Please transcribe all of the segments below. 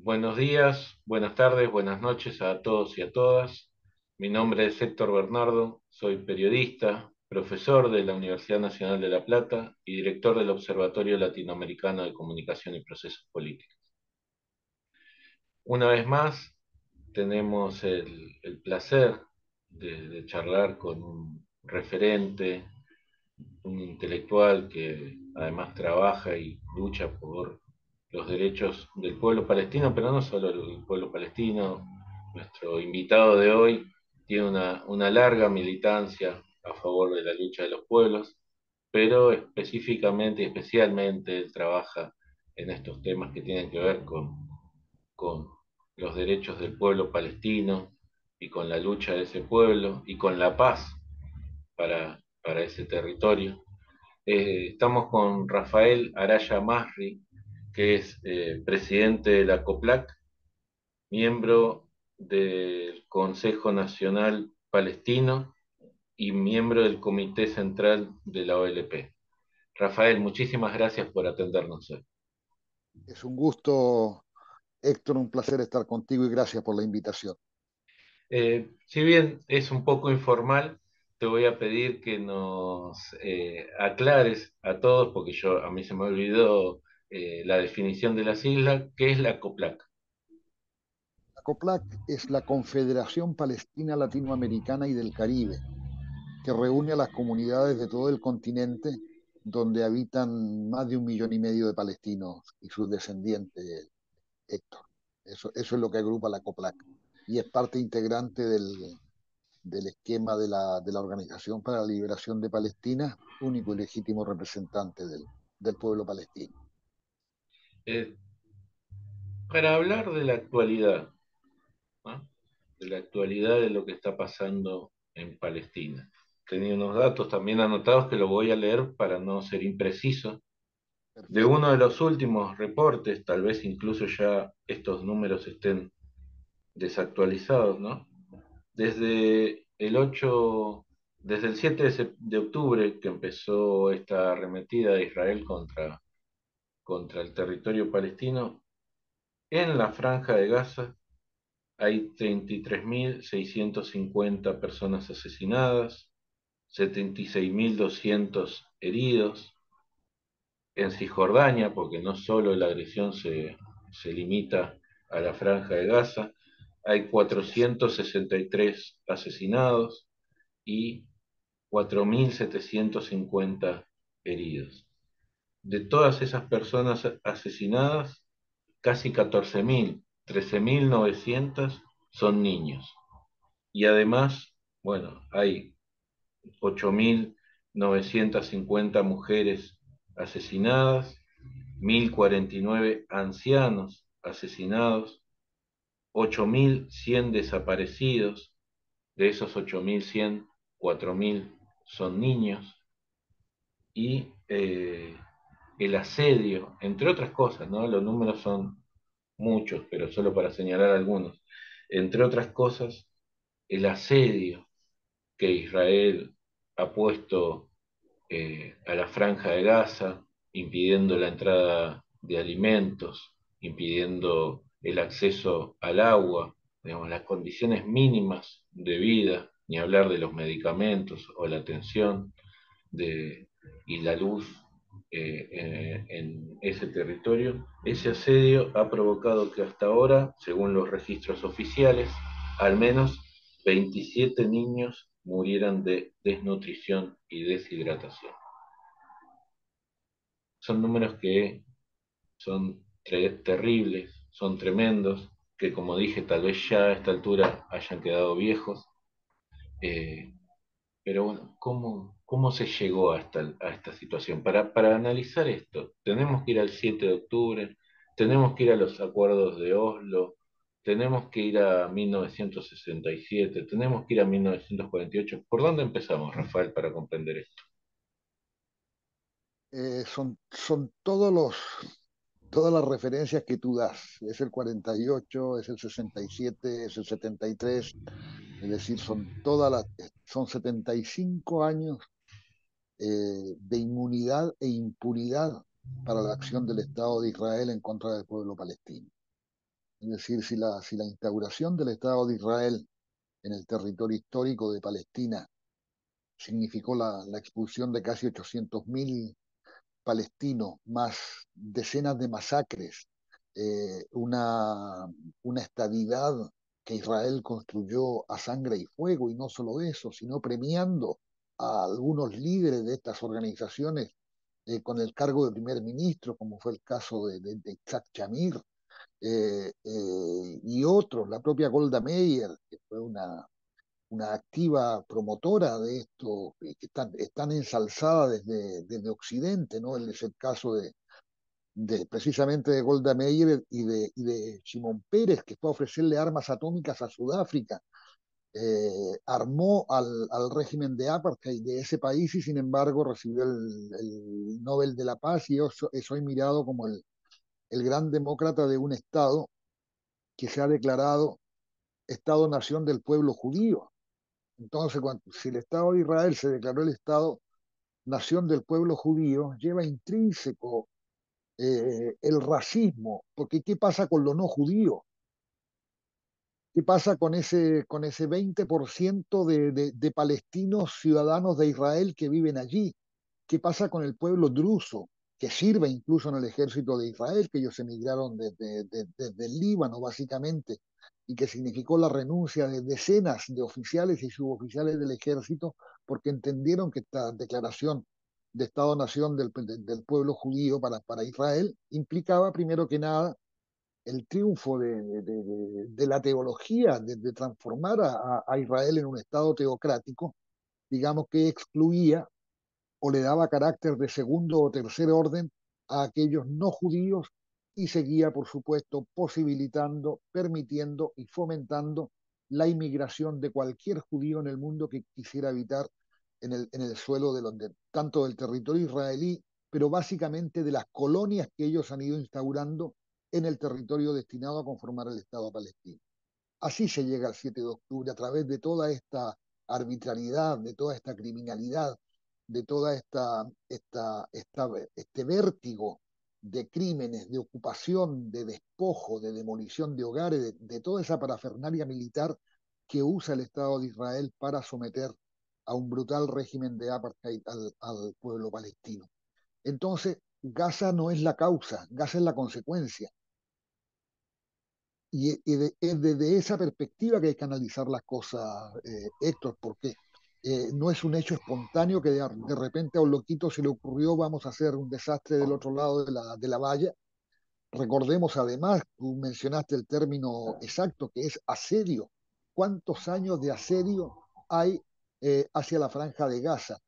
Buenos días, buenas tardes, buenas noches a todos y a todas. Mi nombre es Héctor Bernardo, soy periodista, profesor de la Universidad Nacional de La Plata y director del Observatorio Latinoamericano de Comunicación y Procesos Políticos. Una vez más, tenemos el placer de charlar con un referente, un intelectual que además trabaja y lucha por los derechos del pueblo palestino, pero no solo el pueblo palestino. Nuestro invitado de hoy tiene una larga militancia a favor de la lucha de los pueblos, pero específicamente y especialmente él trabaja en estos temas que tienen que ver con los derechos del pueblo palestino y con la lucha de ese pueblo y con la paz para ese territorio. Estamos con Rafael Araya Masri, que es presidente de la COPLAC, miembro del Consejo Nacional Palestino y miembro del Comité Central de la OLP. Rafael, muchísimas gracias por atendernos hoy. Es un gusto, Héctor, un placer estar contigo y gracias por la invitación. Si bien es un poco informal, te voy a pedir que nos aclares a todos, porque a mí se me olvidó la definición de las siglas. ¿Qué es la COPLAC? La COPLAC es la Confederación Palestina Latinoamericana y del Caribe, que reúne a las comunidades de todo el continente donde habitan más de 1,5 millones de palestinos y sus descendientes, Héctor. Eso es lo que agrupa la COPLAC y es parte integrante del esquema de la Organización para la Liberación de Palestina, único y legítimo representante del pueblo palestino. Eh, para hablar de la actualidad, ¿no? De la actualidad de lo que está pasando en Palestina. Tenía unos datos también anotados que lo voy a leer para no ser impreciso. De Perfecto. uno de los últimos reportes, tal vez incluso ya estos números estén desactualizados, ¿no? Desde el 8, desde el 7 de octubre que empezó esta arremetida de Israel contra el territorio palestino, en la franja de Gaza hay 33.650 personas asesinadas, 76.200 heridos. En Cisjordania, porque no solo la agresión se limita a la franja de Gaza, hay Así es. 463 asesinados y 4.750 heridos. De todas esas personas asesinadas, casi 14.000, 13.900 son niños. Y además, bueno, hay 8.950 mujeres asesinadas, 1.049 ancianos asesinados, 8.100 desaparecidos. De esos 8.100, 4.000 son niños. Y el asedio, entre otras cosas, ¿no? Los números son muchos, pero solo para señalar algunos. Entre otras cosas, el asedio que Israel ha puesto a la franja de Gaza, impidiendo la entrada de alimentos, impidiendo el acceso al agua, digamos, las condiciones mínimas de vida, ni hablar de los medicamentos o la atención y la luz en ese territorio. Ese asedio ha provocado que hasta ahora, según los registros oficiales, al menos 27 niños murieran de desnutrición y deshidratación. Son números que son terribles, son tremendos, que como dije, tal vez ya a esta altura hayan quedado viejos. Eh, pero bueno, ¿cómo se llegó a esta situación? Para analizar esto, tenemos que ir al 7 de octubre, tenemos que ir a los acuerdos de Oslo, tenemos que ir a 1967, tenemos que ir a 1948. ¿Por dónde empezamos, Rafael, para comprender esto? Son todas las referencias que tú das. Es el 48, es el 67, es el 73. Es decir, son 75 años de inmunidad e impunidad para la acción del Estado de Israel en contra del pueblo palestino. Es decir, si la instauración del Estado de Israel en el territorio histórico de Palestina significó la expulsión de casi 800.000 palestinos, más decenas de masacres, eh, una, una estadidad que Israel construyó a sangre y fuego, y no solo eso, sino premiando a algunos líderes de estas organizaciones con el cargo de primer ministro, como fue el caso de Isaac Shamir, y otros, la propia Golda Meir, que fue una activa promotora de esto, que están ensalzadas desde Occidente, ¿no? Es el caso precisamente de Golda Meir y de Shimon Peres, que fue a ofrecerle armas atómicas a Sudáfrica, armó al régimen de apartheid de ese país y sin embargo recibió el Nobel de la Paz y es hoy mirado como el gran demócrata de un Estado que se ha declarado Estado-nación del pueblo judío. Entonces, si el Estado de Israel se declaró el Estado-nación del pueblo judío, lleva intrínseco el racismo, porque ¿qué pasa con lo no judío? ¿Qué pasa con ese 20% de palestinos ciudadanos de Israel que viven allí? ¿Qué pasa con el pueblo druso, que sirve incluso en el ejército de Israel, que ellos emigraron desde el Líbano, básicamente, y que significó la renuncia de decenas de oficiales y suboficiales del ejército, porque entendieron que esta declaración de Estado-Nación del pueblo judío para Israel implicaba, primero que nada, el triunfo de la teología, de transformar a Israel en un Estado teocrático, digamos que excluía o le daba carácter de segundo o tercer orden a aquellos no judíos y seguía, por supuesto, posibilitando, permitiendo y fomentando la inmigración de cualquier judío en el mundo que quisiera habitar en el suelo tanto del territorio israelí, pero básicamente de las colonias que ellos han ido instaurando en el territorio destinado a conformar el Estado palestino. Así se llega al 7 de octubre, a través de toda esta arbitrariedad, de toda esta criminalidad, de toda este vértigo de crímenes, de ocupación, de despojo, de demolición de hogares, de toda esa parafernalia militar que usa el Estado de Israel para someter a un brutal régimen de apartheid al pueblo palestino. Entonces, Gaza no es la causa, Gaza es la consecuencia. Es desde esa perspectiva que hay que analizar las cosas, Héctor, porque no es un hecho espontáneo que de repente a un loquito se le ocurrió vamos a hacer un desastre del otro lado de la valla. Recordemos además, tú mencionaste el término exacto, que es asedio. ¿Cuántos años de asedio hay hacia la franja de Gaza?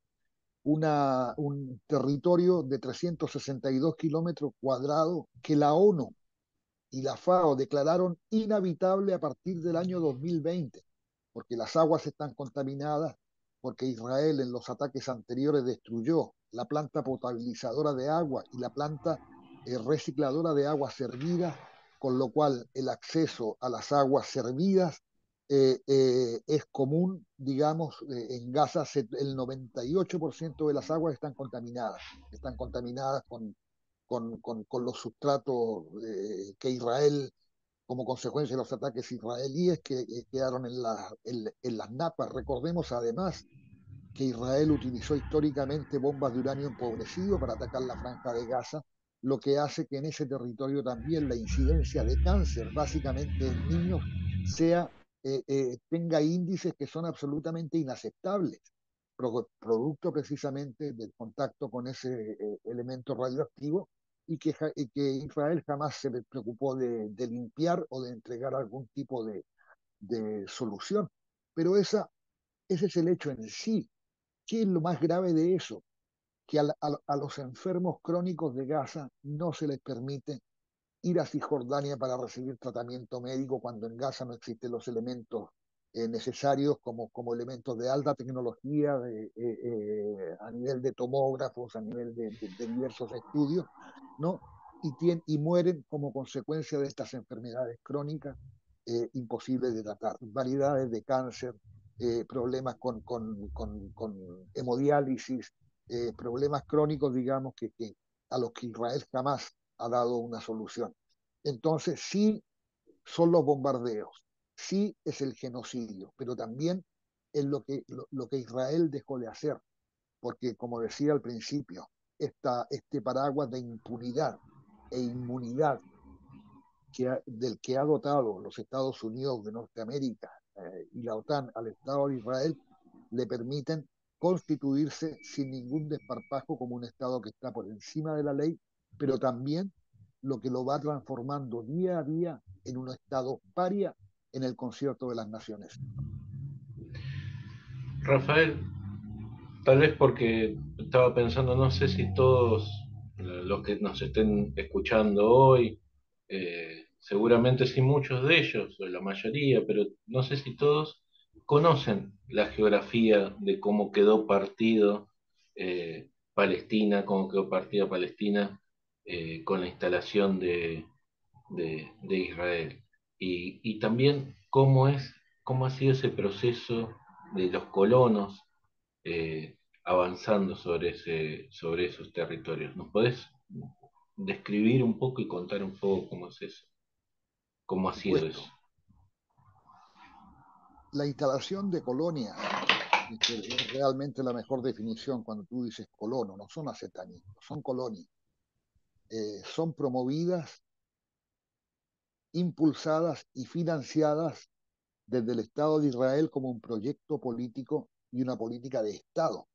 Un territorio de 362 kilómetros cuadrados que la ONU y la FAO declararon inhabitable a partir del año 2020, porque las aguas están contaminadas, porque Israel en los ataques anteriores destruyó la planta potabilizadora de agua y la planta recicladora de aguas servidas, con lo cual el acceso a las aguas servidas es común, digamos, en Gaza el 98% de las aguas están contaminadas con los sustratos que Israel, como consecuencia de los ataques israelíes que quedaron en las napas. Recordemos además que Israel utilizó históricamente bombas de uranio empobrecido para atacar la franja de Gaza, lo que hace que en ese territorio también la incidencia de cáncer, básicamente en niños, tenga índices que son absolutamente inaceptables, producto precisamente del contacto con ese elemento radioactivo y que Israel jamás se le preocupó de limpiar o de entregar algún tipo de solución. Pero ese es el hecho en sí. ¿Qué es lo más grave de eso? Que a los enfermos crónicos de Gaza no se les permite ir a Cisjordania para recibir tratamiento médico cuando en Gaza no existen los elementos necesarios como elementos de alta tecnología a nivel de tomógrafos, a nivel de diversos estudios, ¿no? Y mueren como consecuencia de estas enfermedades crónicas imposibles de tratar. Variedades de cáncer, problemas con hemodiálisis, problemas crónicos, digamos, a los que Israel jamás ha dado una solución. Entonces, sí, son los bombardeos, sí es el genocidio, pero también es lo que Israel dejó de hacer, porque como decía al principio, este paraguas de impunidad e inmunidad del que ha dotado los Estados Unidos de Norteamérica y la OTAN al Estado de Israel, le permiten constituirse sin ningún desparpajo como un Estado que está por encima de la ley, pero también lo que lo va transformando día a día en un Estado paria en el concierto de las naciones. Rafael, tal vez porque estaba pensando, no sé si todos los que nos estén escuchando hoy, seguramente sí muchos de ellos, o la mayoría, pero no sé si todos conocen la geografía de cómo quedó partido Palestina, cómo quedó partida Palestina con la instalación de Israel. Y también cómo ha sido ese proceso de los colonos avanzando sobre esos territorios. ¿Nos podés describir un poco y contar un poco cómo es eso? ¿Cómo ha Por sido eso? supuesto, la instalación de colonias es realmente la mejor definición cuando tú dices colono, no son asentamientos, son colonias. Son promovidas, impulsadas y financiadas desde el Estado de Israel como un proyecto político y una política de Estado.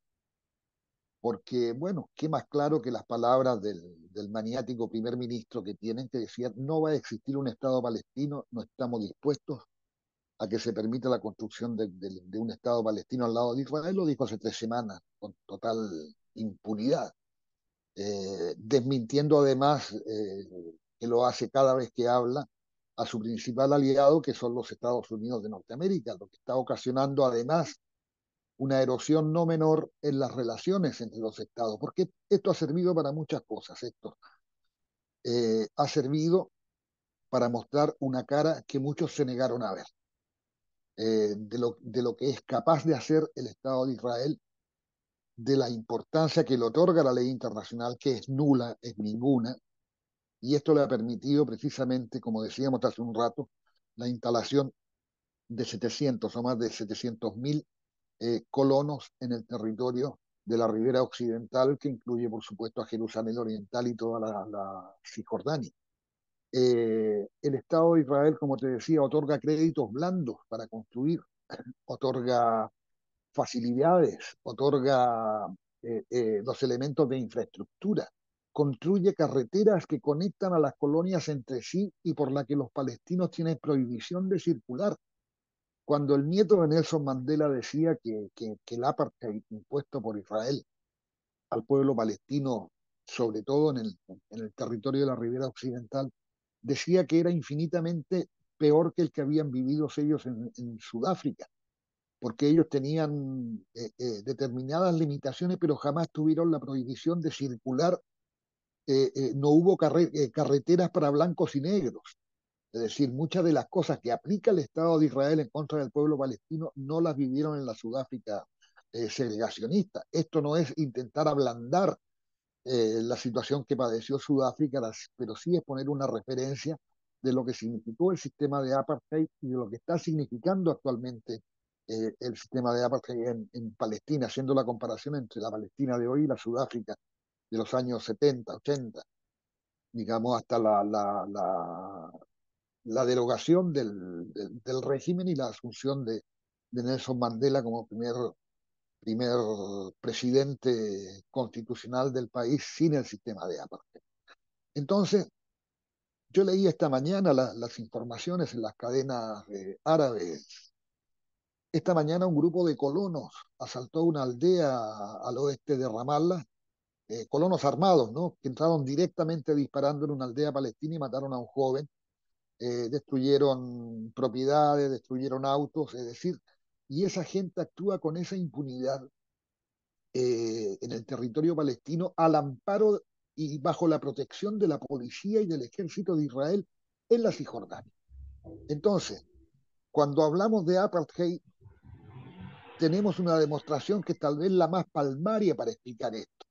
Porque, bueno, qué más claro que las palabras del maniático primer ministro que tienen que decir, no va a existir un Estado palestino, no estamos dispuestos a que se permita la construcción de un Estado palestino al lado de Israel, lo dijo hace 3 semanas, con total impunidad, desmintiendo además que lo hace cada vez que habla a su principal aliado, que son los Estados Unidos de Norteamérica, lo que está ocasionando además una erosión no menor en las relaciones entre los estados, porque esto ha servido para muchas cosas. Esto ha servido para mostrar una cara que muchos se negaron a ver, de lo que es capaz de hacer el Estado de Israel, de la importancia que le otorga la ley internacional, que es nula, es ninguna, y esto le ha permitido precisamente, como decíamos hace un rato, la instalación de 700 o más de 700.000 colonos en el territorio de la ribera occidental, que incluye, por supuesto, a Jerusalén Oriental y toda la Cisjordania. El Estado de Israel, como te decía, otorga créditos blandos para construir, otorga facilidades, otorga los elementos de infraestructura, construye carreteras que conectan a las colonias entre sí y por la que los palestinos tienen prohibición de circular. Cuando el nieto de Nelson Mandela decía que el apartheid impuesto por Israel al pueblo palestino, sobre todo en el territorio de la Ribera Occidental, decía que era infinitamente peor que el que habían vivido ellos en Sudáfrica, porque ellos tenían determinadas limitaciones, pero jamás tuvieron la prohibición de circular. No hubo carreteras para blancos y negros. Es decir, muchas de las cosas que aplica el Estado de Israel en contra del pueblo palestino no las vivieron en la Sudáfrica segregacionista. Esto no es intentar ablandar la situación que padeció Sudáfrica, pero sí es poner una referencia de lo que significó el sistema de apartheid y de lo que está significando actualmente el sistema de apartheid en Palestina, haciendo la comparación entre la Palestina de hoy y la Sudáfrica de los años 70, 80, digamos, hasta la derogación del régimen y la asunción de Nelson Mandela como primer presidente constitucional del país sin el sistema de apartheid. Entonces, yo leí esta mañana las informaciones en las cadenas árabes. Esta mañana un grupo de colonos asaltó una aldea al oeste de Ramallah, colonos armados, ¿no? Que entraron directamente disparando en una aldea palestina y mataron a un joven, destruyeron propiedades, destruyeron autos, es decir, y esa gente actúa con esa impunidad en el territorio palestino al amparo y bajo la protección de la policía y del ejército de Israel en la Cisjordania. Entonces, cuando hablamos de apartheid, tenemos una demostración que tal vez la más palmaria para explicar esto.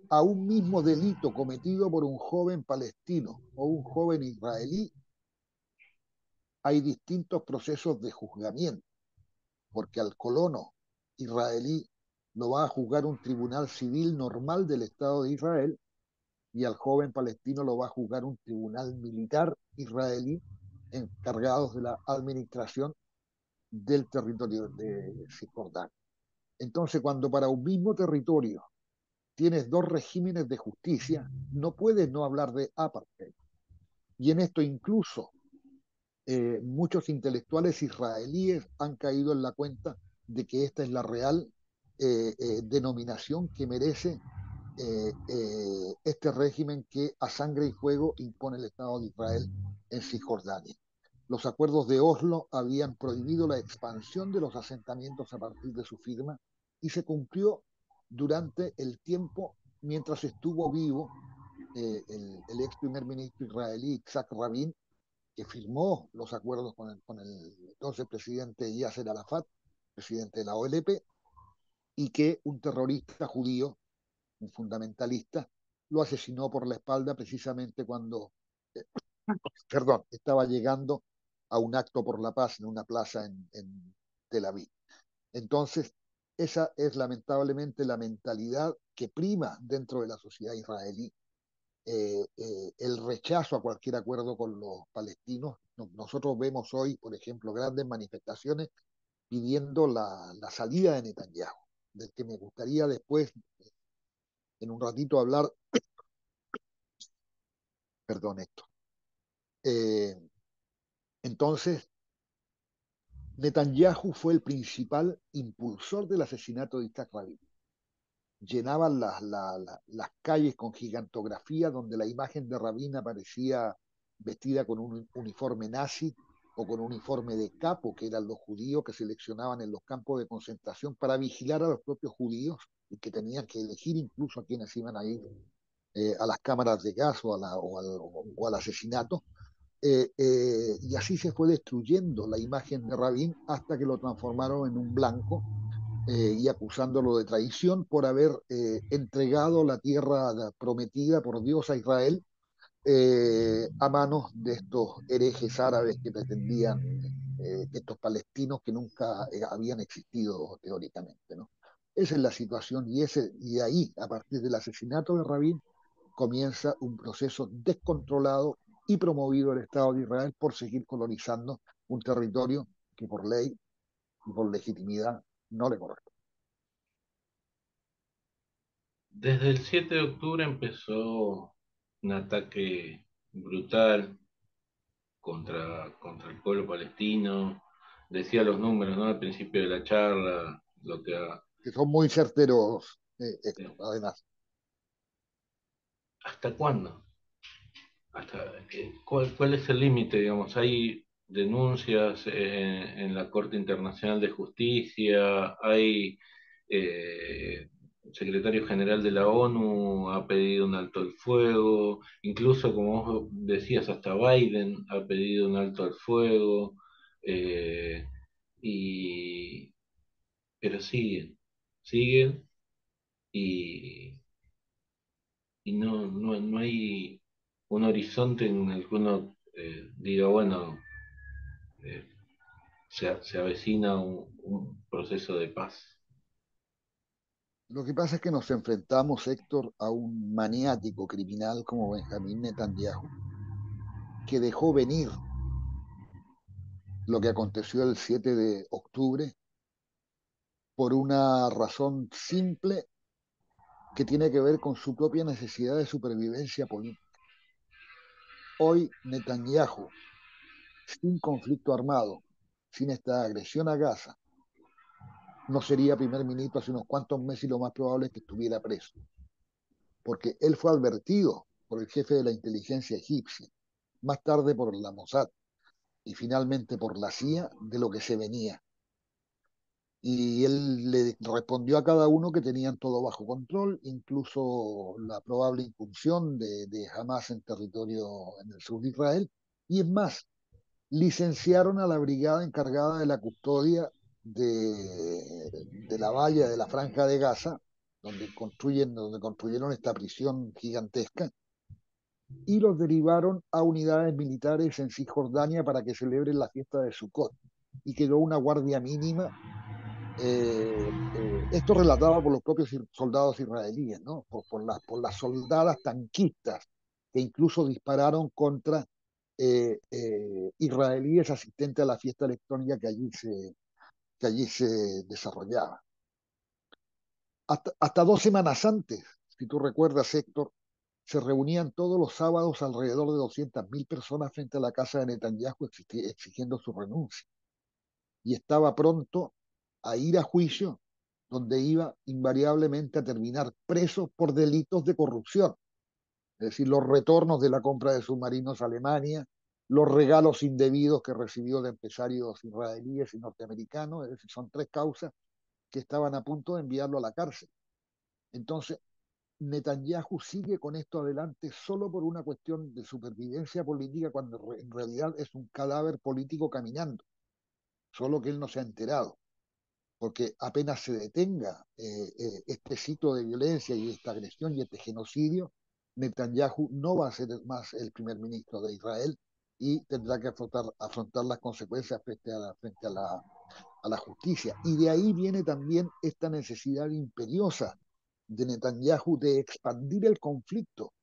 A un mismo delito cometido por un joven palestino o un joven israelí, hay distintos procesos de juzgamiento, porque al colono israelí lo va a juzgar un tribunal civil normal del Estado de Israel y al joven palestino lo va a juzgar un tribunal militar israelí encargados de la administración del territorio de Cisjordania. Entonces, cuando para un mismo territorio tienes dos regímenes de justicia, no puedes no hablar de apartheid. Y en esto incluso muchos intelectuales israelíes han caído en la cuenta de que esta es la real denominación que merece este régimen que a sangre y fuego impone el Estado de Israel en Cisjordania. Los acuerdos de Oslo habían prohibido la expansión de los asentamientos a partir de su firma y se cumplió durante el tiempo mientras estuvo vivo el ex primer ministro israelí Isaac Rabin, que firmó los acuerdos con el entonces presidente Yasser Arafat, presidente de la OLP, y que un terrorista judío, un fundamentalista, lo asesinó por la espalda precisamente cuando, eh, perdón, estaba llegando a un acto por la paz en una plaza en Tel Aviv. Entonces, esa es lamentablemente la mentalidad que prima dentro de la sociedad israelí, el rechazo a cualquier acuerdo con los palestinos. Nosotros vemos hoy, por ejemplo, grandes manifestaciones pidiendo la salida de Netanyahu, del que me gustaría después, en un ratito, hablar, perdón, esto. Eh, entonces, Netanyahu fue el principal impulsor del asesinato de Isaac Rabin. Llenaban las calles con gigantografía donde la imagen de Rabin aparecía vestida con un uniforme nazi o con un uniforme de capo, que eran los judíos que seleccionaban en los campos de concentración para vigilar a los propios judíos y que tenían que elegir incluso a quienes iban a ir a las cámaras de gas o al asesinato. Y así se fue destruyendo la imagen de Rabin hasta que lo transformaron en un blanco y acusándolo de traición por haber entregado la tierra prometida por Dios a Israel a manos de estos herejes árabes que pretendían estos palestinos que nunca habían existido teóricamente, ¿no? Esa es la situación y ahí, a partir del asesinato de Rabin, comienza un proceso descontrolado y promovido del Estado de Israel por seguir colonizando un territorio que por ley y por legitimidad no le corresponde. Desde el 7 de octubre empezó un ataque brutal contra el pueblo palestino. Decía los números, ¿no? Al principio de la charla, lo que Que son muy certeros, eh, además. ¿hasta cuándo? ¿Cuál es el límite, digamos? Hay denuncias en la Corte Internacional de Justicia, hay el secretario general de la ONU ha pedido un alto al fuego, incluso como vos decías, hasta Biden ha pedido un alto al fuego, eh, y, pero siguen y, y no hay un horizonte en el que uno diga, bueno, eh, se avecina un proceso de paz. Lo que pasa es que nos enfrentamos, Héctor, a un maniático criminal como Benjamín Netanyahu, que dejó venir lo que aconteció el 7 de octubre por una razón simple que tiene que ver con su propia necesidad de supervivencia política. Hoy Netanyahu, sin conflicto armado, sin esta agresión a Gaza, no sería primer ministro hace unos cuantos meses y lo más probable es que estuviera preso, porque él fue advertido por el jefe de la inteligencia egipcia, más tarde por la Mossad y finalmente por la CIA de lo que se venía. Y él le respondió a cada uno que tenían todo bajo control, incluso la probable incursión de Hamas en territorio en el sur de Israel. Y es más, licenciaron a la brigada encargada de la custodia de la valla de la Franja de Gaza, donde construyeron esta prisión gigantesca, y los derivaron a unidades militares en Cisjordania para que celebren la fiesta de Sukkot. Y quedó una guardia mínima, esto relatado por los propios soldados israelíes, ¿no? Por las soldadas tanquistas que incluso dispararon contra israelíes asistentes a la fiesta electrónica que allí se desarrollaba. Hasta 2 semanas antes, si tú recuerdas, Héctor, se reunían todos los sábados alrededor de 200.000 personas frente a la casa de Netanyahu exigiendo su renuncia. Y estaba pronto a ir a juicio, donde iba invariablemente a terminar preso por delitos de corrupción. Es decir, los retornos de la compra de submarinos a Alemania, los regalos indebidos que recibió de empresarios israelíes y norteamericanos, es decir, son 3 causas que estaban a punto de enviarlo a la cárcel. Entonces, Netanyahu sigue con esto adelante solo por una cuestión de supervivencia política, cuando en realidad es un cadáver político caminando, solo que él no se ha enterado, porque apenas se detenga este ciclo de violencia y esta agresión y este genocidio, Netanyahu no va a ser más el primer ministro de Israel y tendrá que afrontar las consecuencias a la justicia. Y de ahí viene también esta necesidad imperiosa de Netanyahu de expandir el conflicto,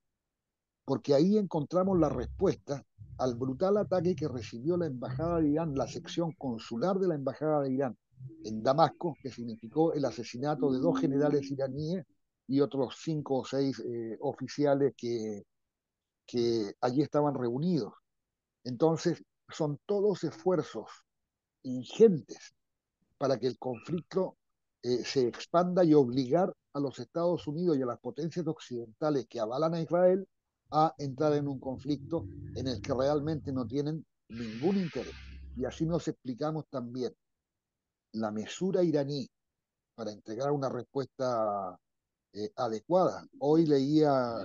porque ahí encontramos la respuesta al brutal ataque que recibió la Embajada de Irán, la sección consular de la Embajada de Irán en Damasco, que significó el asesinato de 2 generales iraníes y otros 5 o 6 oficiales que allí estaban reunidos. Entonces, son todos esfuerzos ingentes para que el conflicto se expanda y obligar a los Estados Unidos y a las potencias occidentales que avalan a Israel a entrar en un conflicto en el que realmente no tienen ningún interés. Y así nos explicamos también la mesura iraní para entregar una respuesta adecuada. Hoy leía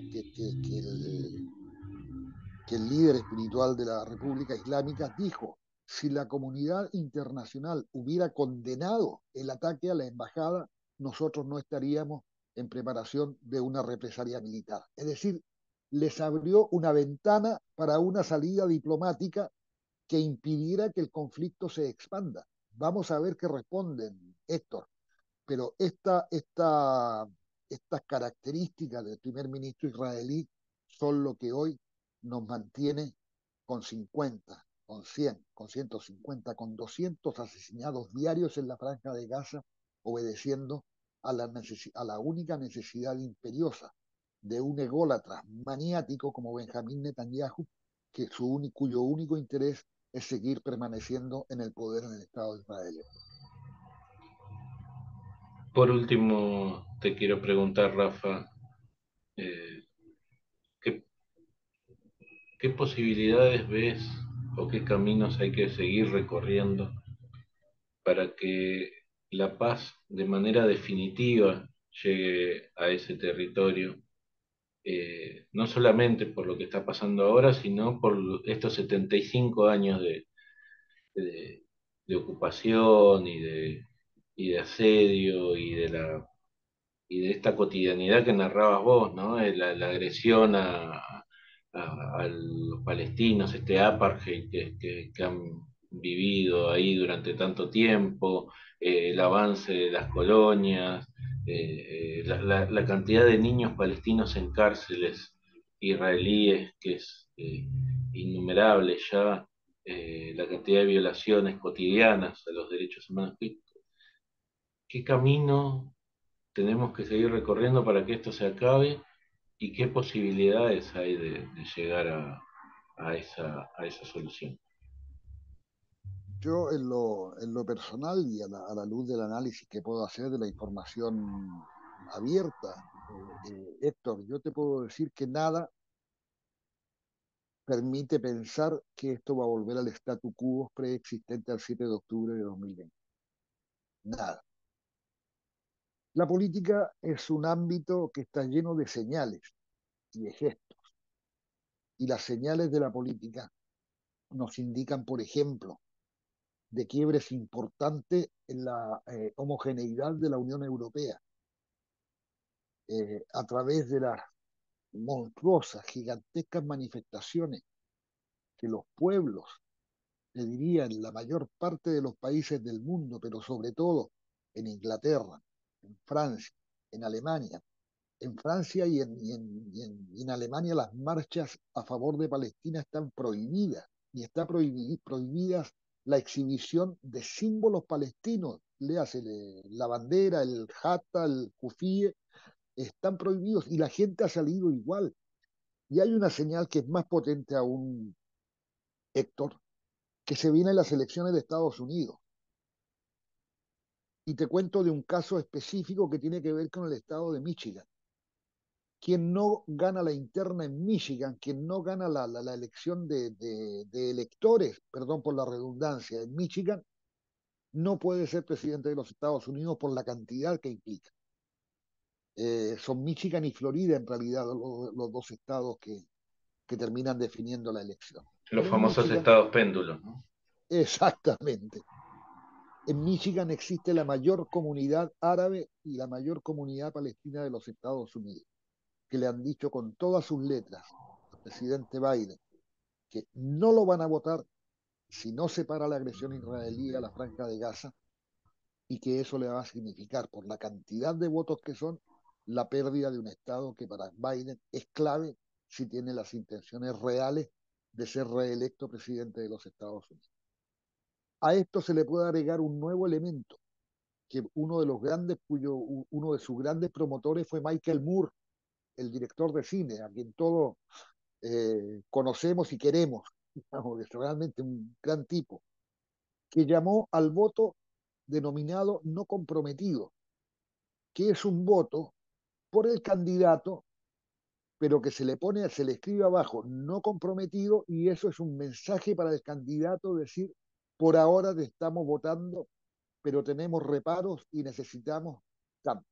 que el líder espiritual de la República Islámica dijo: si la comunidad internacional hubiera condenado el ataque a la embajada, nosotros no estaríamos en preparación de una represalia militar. Es decir, les abrió una ventana para una salida diplomática que impidiera que el conflicto se expanda. Vamos a ver qué responden, Héctor. Pero estas características del primer ministro israelí son lo que hoy nos mantiene con 50, con 100, con 150, con 200 asesinados diarios en la franja de Gaza, obedeciendo a la única necesidad imperiosa de un ególatra maniático como Benjamín Netanyahu, cuyo único interés es seguir permaneciendo en el poder en el Estado de Israel. Por último, te quiero preguntar, Rafa, eh, ¿qué, qué posibilidades ves o qué caminos hay que seguir recorriendo para que la paz de manera definitiva llegue a ese territorio? No solamente por lo que está pasando ahora, sino por estos 75 años de- de ocupación y de asedio y de esta cotidianidad que narrabas vos, ¿no? La agresión a los palestinos, este apartheid que han vivido ahí durante tanto tiempo, el avance de las colonias, la cantidad de niños palestinos en cárceles israelíes que es innumerable ya, la cantidad de violaciones cotidianas a los derechos humanos. ¿Qué camino tenemos que seguir recorriendo para que esto se acabe y qué posibilidades hay de llegar a esa solución? Yo en lo personal y a la luz del análisis que puedo hacer de la información abierta, Héctor, yo te puedo decir que nada permite pensar que esto va a volver al statu quo preexistente al 7 de octubre de 2020. Nada. La política es un ámbito que está lleno de señales y de gestos. Y las señales de la política nos indican, por ejemplo, de quiebres importantes en la homogeneidad de la Unión Europea a través de monstruosas, gigantescas manifestaciones que los pueblos, te diría, en la mayor parte de los países del mundo, pero sobre todo en Inglaterra, en Francia, en Alemania. En Francia y en Alemania las marchas a favor de Palestina están prohibidas y está prohibidas la exhibición de símbolos palestinos, léase la bandera, el jata, el kufíe, están prohibidos y la gente ha salido igual. Y hay una señal que es más potente aún, Héctor, que se viene en las elecciones de Estados Unidos. Y te cuento de un caso específico que tiene que ver con el estado de Michigan. Quien no gana la interna en Michigan, quien no gana la elección de electores, perdón por la redundancia, en Michigan, no puede ser presidente de los Estados Unidos por la cantidad que implica. Son Michigan y Florida en realidad los dos estados que terminan definiendo la elección. Los Pero en famosos Michigan, estados péndulos, ¿no? exactamente, en Michigan existe la mayor comunidad árabe y la mayor comunidad palestina de los Estados Unidos, que le han dicho con todas sus letras al presidente Biden que no lo van a votar si no se para la agresión israelí a la franja de Gaza y que eso le va a significar, por la cantidad de votos que son, la pérdida de un Estado que para Biden es clave si tiene las intenciones reales de ser reelecto presidente de los Estados Unidos. A esto se le puede agregar un nuevo elemento, que uno de sus grandes promotores fue Michael Moore, el director de cine, a quien todos conocemos y queremos, digamos, es realmente un gran tipo, que llamó al voto denominado no comprometido, que es un voto por el candidato, pero que se le escribe abajo no comprometido, y eso es un mensaje para el candidato, decir, por ahora te estamos votando, pero tenemos reparos y necesitamos cambio.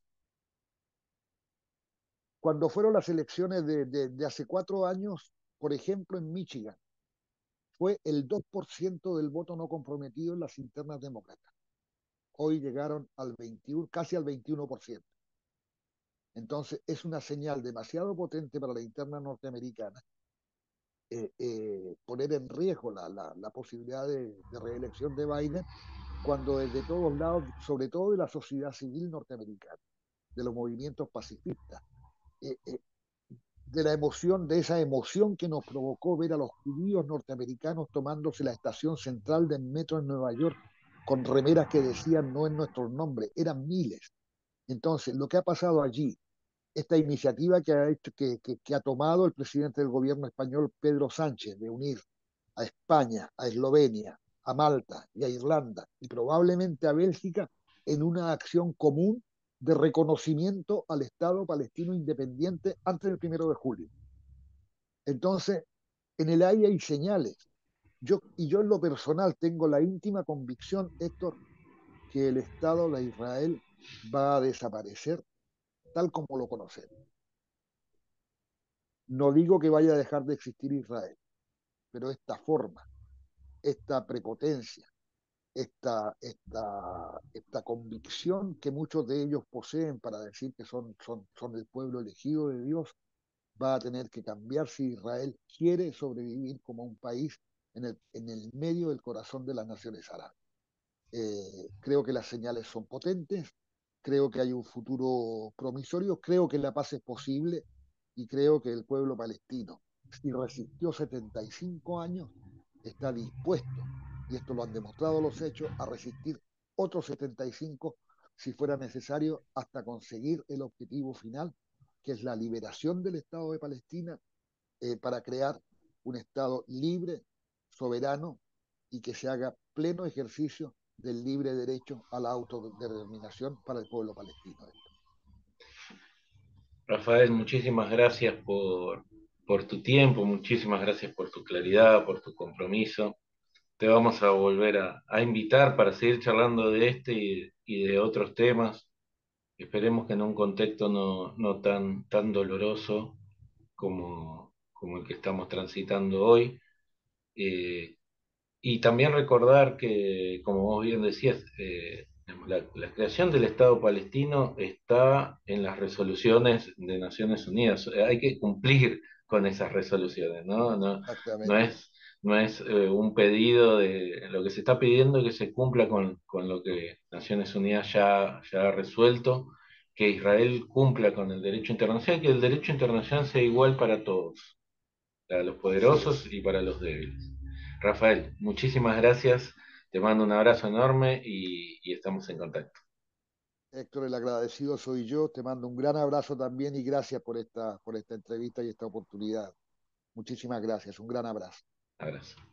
Cuando fueron las elecciones de hace 4 años, por ejemplo, en Michigan, fue el 2% del voto no comprometido en las internas demócratas. Hoy llegaron al 21, casi al 21%. Entonces es una señal demasiado potente para la interna norteamericana, poner en riesgo la posibilidad de reelección de Biden, cuando desde todos lados, sobre todo de la sociedad civil norteamericana, de los movimientos pacifistas, eh, eh, de esa emoción que nos provocó ver a los judíos norteamericanos tomándose la estación central del metro en Nueva York con remeras que decían no en nuestros nombres, eran miles. Entonces, lo que ha pasado allí, esta iniciativa que ha tomado el presidente del gobierno español, Pedro Sánchez, de unir a España, a Eslovenia, a Malta y a Irlanda y probablemente a Bélgica en una acción común de reconocimiento al Estado palestino independiente antes del 1 de julio. Entonces, en el aire hay señales. Yo en lo personal tengo la íntima convicción, Héctor, que el Estado de Israel va a desaparecer tal como lo conocemos. No digo que vaya a dejar de existir Israel, pero esta forma, esta prepotencia, esta convicción que muchos de ellos poseen para decir que son el pueblo elegido de Dios, va a tener que cambiar si Israel quiere sobrevivir como un país en el medio del corazón de las naciones árabes. Creo que las señales son potentes, creo que hay un futuro promisorio, creo que la paz es posible y creo que el pueblo palestino, si resistió 75 años, está dispuesto, y esto lo han demostrado los hechos, a resistir otros 75 si fuera necesario hasta conseguir el objetivo final, que es la liberación del Estado de Palestina, para crear un Estado libre, soberano y que se haga pleno ejercicio del libre derecho a la autodeterminación para el pueblo palestino. Rafael, muchísimas gracias por tu tiempo, muchísimas gracias por tu claridad, por tu compromiso. Te vamos a volver a invitar para seguir charlando de este y de otros temas. Esperemos que en un contexto no tan doloroso como el que estamos transitando hoy. Y también recordar que, como vos bien decías, La creación del Estado palestino está en las resoluciones de Naciones Unidas. Hay que cumplir con esas resoluciones, ¿no? No Exactamente. es, no es un pedido de lo que se está pidiendo que se cumpla con lo que Naciones Unidas ya ha resuelto, que Israel cumpla con el derecho internacional, que el derecho internacional sea igual para todos, para los Así poderosos es. y para los débiles. Rafael, muchísimas gracias, te mando un abrazo enorme y estamos en contacto. Héctor, el agradecido soy yo. Te mando un gran abrazo también y gracias por esta entrevista y esta oportunidad. Muchísimas gracias. Un gran abrazo. Abrazo.